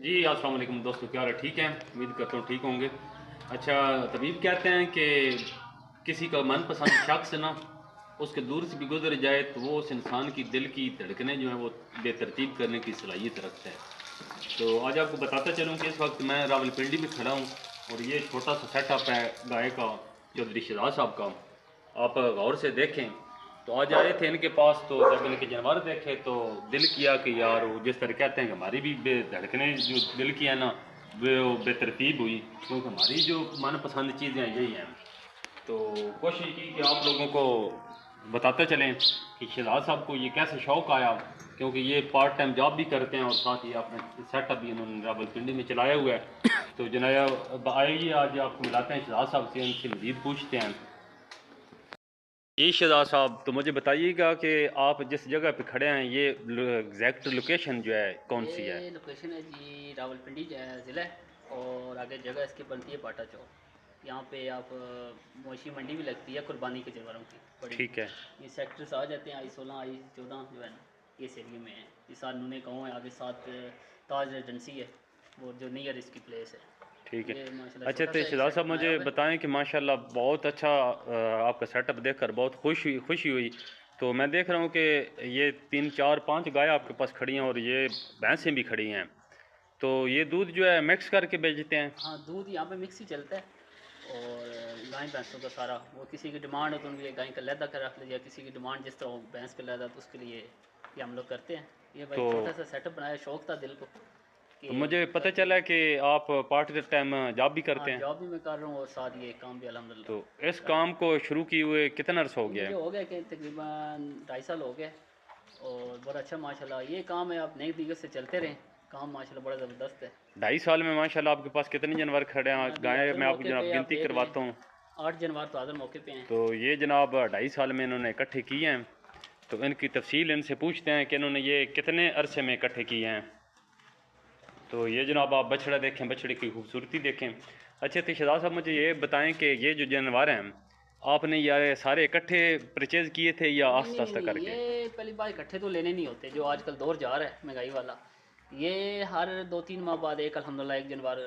जी अस्सलाम वालेकुम दोस्तों, क्या हाल है? ठीक है, उम्मीद करता हूँ ठीक होंगे। अच्छा, तबीब कहते हैं कि किसी का मनपसंद शख्स ना उसके दूर से भी गुजर जाए तो वो उस इंसान की दिल की धड़कनें जो हैं वो बेतरतीब करने की सलाहियत रखता है। तो आज आपको बताता चलूँ कि इस वक्त मैं रावलपिंडी में खड़ा हूँ और ये छोटा सा सेटअप है गाय का, चौधरी शहजाद साहब का। आप गौर से देखें तो आज आए थे इनके पास, तो जब इनके जानवर देखे तो दिल किया कि यार वो जिस तरह कहते हैं कि हमारी भी धड़कनें जो दिल की है ना वो बेतरतीब हुई, क्योंकि हमारी जो मनपसंद चीज़ें यही हैं। तो कोशिश की कि आप लोगों को बताते चलें कि शहजाद साहब को ये कैसे शौक़ आया, क्योंकि ये पार्ट टाइम जॉब भी करते हैं और साथ ही अपने सेटअप भी उन्होंने रावलपिंडी में चलाया हुआ है। तो जनाब आइए आज आपको मिलाते हैं शहजाद साहब से, उनसे मज़ीद पूछते हैं। जी शहजाद साहब, तो मुझे बताइएगा कि आप जिस जगह पे खड़े हैं ये एग्जैक्ट लोकेशन जो है कौन सी है? ये लोकेशन है जी रावलपिंडी ज़िला है। और आगे जगह इसकी बनती है पाटा चौक। यहाँ पे आप मवेशी मंडी भी लगती है कुर्बानी के जानवरों की बड़ी। ठीक है। ये सेक्टर्स आ जाते हैं I-16 I-14 जो है ना, इस एरिया में है। ये साथ नूने गाँव है, आगे साथ ताज रेजिडेंसी है वो जो नियर इसकी प्लेस है। ठीक है। ये माशाल्लाह अच्छा छोटा तो सा एक शहजाद सेट साहब बनाया मुझे हुआ है। बताएं कि माशाल्लाह बहुत अच्छा आपका सेटअप देखकर बहुत खुशी हुई। तो मैं देख रहा हूँ कि ये 3 4 5 गाय आपके पास खड़ी हैं और ये भैंसें भी खड़ी हैं। तो ये दूध जो है मिक्स करके बेचते हैं? हाँ, दूध यहाँ पे मिक्स ही चलता है। और गाय भैंसों का सारा वो किसी की डिमांड हो तो उनके लिए गाय का लैदा कर रख लिया, किसी की डिमांड जिस तरह भैंस का लैदा तो उसके लिए ये हम लोग करते हैं। ये भाई तो छोटा सा सेटअप बनाया, शौक था दिल को कि तो मुझे पता करते चला हैं। कि आप पार्ट टाइम जॉब भी हाँ, करते हैं। जॉब भी मैं कर रहा हूँ और साथ ये काम भी तो अल्हम्दुलिल्लाह इस कर रहा काम हूँ। को शुरू किए हुए कितना अर्सा हो ये गया मुझे है? हो गया कि तकरीबन 2.5 साल हो गए। और बड़ा अच्छा माशाल्लाह ये काम है, आप नई तरीके से चलते रहें, काम माशाल्लाह बड़ा ज़बरदस्त है। 2.5 साल में माशाल्लाह आपके पास कितने जानवर खड़े हैं? अभी गाय हाज़िर मैं आपको मौके जनाब पे आप गिनती देख लें, करवाता हूँ। 8 जानवर तो हाज़िर मौके पे हैं। तो ये जनाब 2.5 साल में इन्होंने इकट्ठे किए हैं। तो इनकी तफसील इनसे पूछते हैं कि इन्होंने ये कितने अरसे में इकट्ठे किए हैं। तो ये जनाब आप बछड़ा देखें, बछड़े की खूबसूरती देखें। अच्छा तो शहजाद साहब मुझे ये बताएं कि ये जो जानवर हैं आपने ये सारे इकट्ठे परचेज़ किए थे या नहीं नहीं आस्ता नहीं आस्ता नहीं, करके? ये पहली बार इकट्ठे तो लेने नहीं होते, जो आजकल दौर जा रहा है महंगाई वाला। ये हर 2-3 माह बाद एक अल्हम्दुलिल्लाह एक जानवर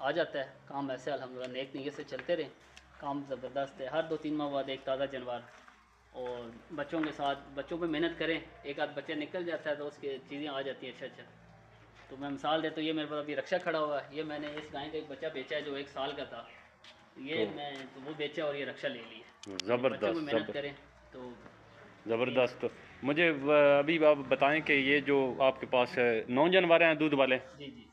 आ जाता है। काम ऐसे अल्हम्दुलिल्लाह नेक नीयत से चलते रहे, काम ज़बरदस्त है। हर 2-3 माह बाद एक ताज़ा जानवर। और बच्चों के साथ बच्चों पे मेहनत करें, एक आध बच्चा निकल जाता है तो उसकी चीज़ें आ जाती हैं। अच्छा अच्छा, तो मैं मिसाल देता हूँ, ये मेरे पास अभी रक्षा खड़ा हुआ है। ये मैंने इस गाय का एक बच्चा बेचा है जो 1 साल का था। ये तो मैं तो वो बेचा और ये रक्षा ले ली है। यानी बच्चों में ज़बरदस्त मेहनत करें तो ये ज़बरदस्त। तो मुझे अभी आप बताएं कि ये जो आपके पास 9 जानवर हैं दूध वाले, जी जी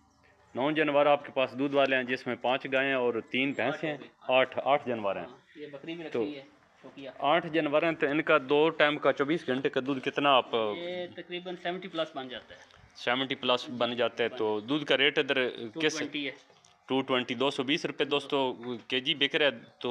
9 जानवर आपके पास दूध वाले हैं जिसमें 5 गायें और 3 8 भैंसें हो हैं। गए, 8। 8 जानवर हैं। हाँ, ये बकरी भी रखी तो हुई है, शौकिया। 8 जानवर हैं तो इनका 2 टाइम का 24 घंटे का दूध कितना आप ये तकरीबन 70 प्लस बन जाता है। 70 प्लस जी बन जी, जाते हैं? बन तो जाता दूध का रेट इधर है। किस? 220 है। 220 220 रुपये दोस्तों के जी बिक रहा है। तो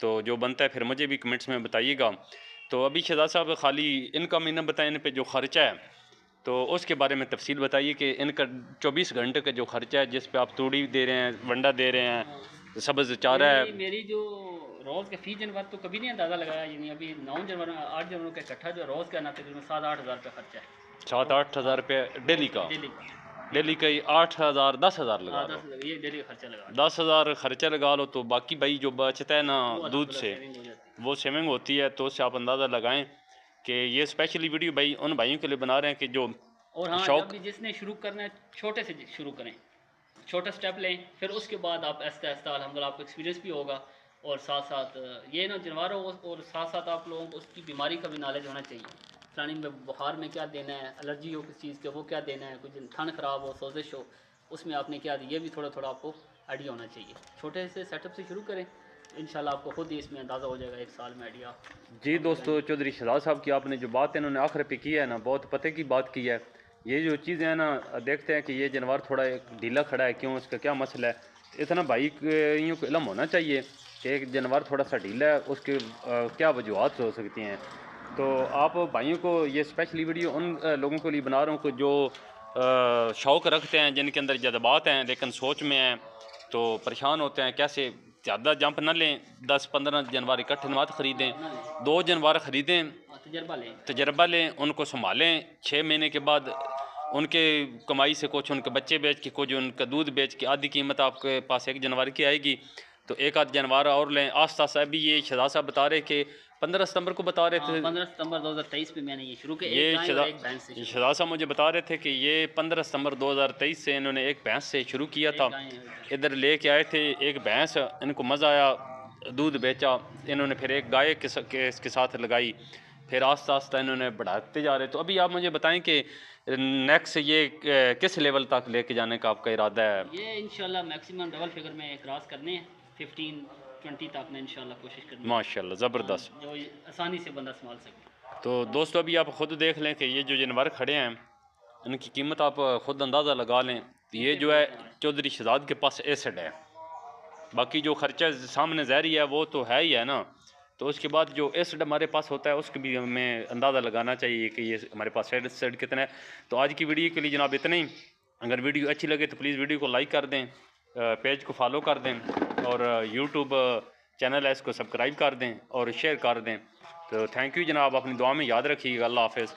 तो जो बनता है फिर मुझे भी कमेंट्स में बताइएगा। तो अभी शहजाद साहब खाली इनका महीना बताएं, इन पे जो खर्चा है तो उसके बारे में तफसील बताइए कि इनका 24 घंटे का जो खर्चा है जिस पे आप तूड़ी दे रहे हैं, वंडा दे रहे हाँ, हैं, सब्ज़ चारा है। मेरी जो रोज़ का फी जानवर तो कभी नहीं अंदाज़ा लगाया। यानी अभी 9 जानवर 8 जानवरों का इकट्ठा जो रोज़ का ना तकरीबन 7-8 हज़ार रुपये खर्चा है। 7-8 हज़ार हाँ, रुपये डेली रोज़ का? डेली का। डेली का ही 8 हज़ार 10 हज़ार हाँ, लगा लो। 10 ये डेली का खर्चा लगा लो। 10 हज़ार खर्चा लगा लो तो बाकी भाई जो बचता है ना वो दूध अल्हम्दुलिल्लाह से सेविंग हो जाती है। वो सेविंग होती है। तो उससे आप अंदाज़ा लगाएं कि ये स्पेशली वीडियो भाई उन भाइयों के लिए बना रहे हैं कि जो और हाँ, जब शौक़। भी जिसने शुरू करना है छोटे से शुरू करें, छोटा स्टेप लें, फिर उसके बाद आप आहिस्ता आहिस्ता अल्हम्दुलिल्लाह आपको एक्सपीरियंस भी होगा। और साथ साथ ये ना जानवरों और साथ साथ आप लोगों को उसकी बीमारी का भी नॉलेज होना चाहिए। फलानी में बुखार में क्या देना है, एलर्जी हो किस चीज़ के वो क्या देना है, कुछ थन खराब हो, सोजिश हो, उसमें आपने क्या दिया, ये भी थोड़ा थोड़ा आपको आइडिया होना चाहिए। छोटे से सेटअप से शुरू करें, इंशाल्लाह आपको खुद ही इसमें अंदाज़ा हो जाएगा। 1 साल में आइडिया जी काम दोस्तों, लगाएंगे। चौधरी शहजाद साहब की आपने जो बात है इन्होंने आखिर पे की है ना, बहुत पते की बात की है। ये जो चीज़ें हैं ना, देखते हैं कि ये जानवर थोड़ा एक ढीला खड़ा है, क्यों, इसका क्या मसला है। इतना भाई यूँ को इल्म होना चाहिए कि एक जानवर थोड़ा सा ढीला है उसके क्या वजूहत हो सकती हैं। तो आप भाइयों को ये स्पेशली वीडियो उन लोगों के लिए बना रहा हूँ कि जो शौक़ रखते हैं, जिनके अंदर जज्बात हैं लेकिन सोच में हैं, तो परेशान होते हैं कैसे। ज़्यादा जंप ना लें, 10-15 जानवर इकट्ठे मत ख़रीदें, हाँ, ना लें। 2 जानवर ख़रीदें, हाँ, तजर्बा लें। तजर्बा लें, उनको संभालें। 6 महीने के बाद उनके कमाई से कुछ उनके बच्चे बेच के, कुछ उनका दूध बेच के आधी कीमत आपके पास एक जानवर की आएगी। तो एक आध जानवर और लें आस्ता आस्ता। अभी ये शहजाद साहब बता रहे कि 15 सितंबर को बता रहे थे, 15 सितंबर 2023 में मैंने ये शुरू किया, ये एक गाय और एक भैंस से। शहजाद साहब मुझे बता रहे थे कि ये 15 सितंबर 2023 से इन्होंने एक भैंस से शुरू किया था। इधर लेके आए थे एक भैंस, इनको मज़ा आया, दूध बेचा इन्होंने, फिर एक गाय के इसके साथ लगाई, फिर आस्ता आस्ता इन्होंने बढ़ाते जा रहे। तो अभी आप मुझे बताएं कि नेक्स्ट ये किस लेवल तक लेके जाने का आपका इरादा है? ये इंशाल्लाह मैक्सिमम डबल फिगर में क्रॉस करने हैं, 15-20 तक में इंशाल्लाह कोशिश करनी है। माशाल्लाह ज़बरदस्त, जो आसानी से बंदा संभाल सके। तो दोस्तों अभी आप ख़ुद देख लें कि ये जो जानवर खड़े हैं इनकी कीमत आप ख़ुद अंदाज़ा लगा लें। ये जो है चौधरी शहजाद के पास एसिड है, बाकी जो खर्चा सामने ज़ाहिर है वो तो है ही है ना। तो उसके बाद जो एसिड हमारे पास होता है उसके भी हमें अंदाज़ा लगाना चाहिए कि ये हमारे पास एसिड कितना है। तो आज की वीडियो के लिए जनाब इतना ही। अगर वीडियो अच्छी लगे तो प्लीज़ वीडियो को लाइक कर दें, पेज को फॉलो कर दें, और यूट्यूब चैनल है इसको सब्सक्राइब कर दें और शेयर कर दें। तो थैंक यू जनाब, अपनी दुआ में याद रखिएगा। अल्लाह हाफ़िज़।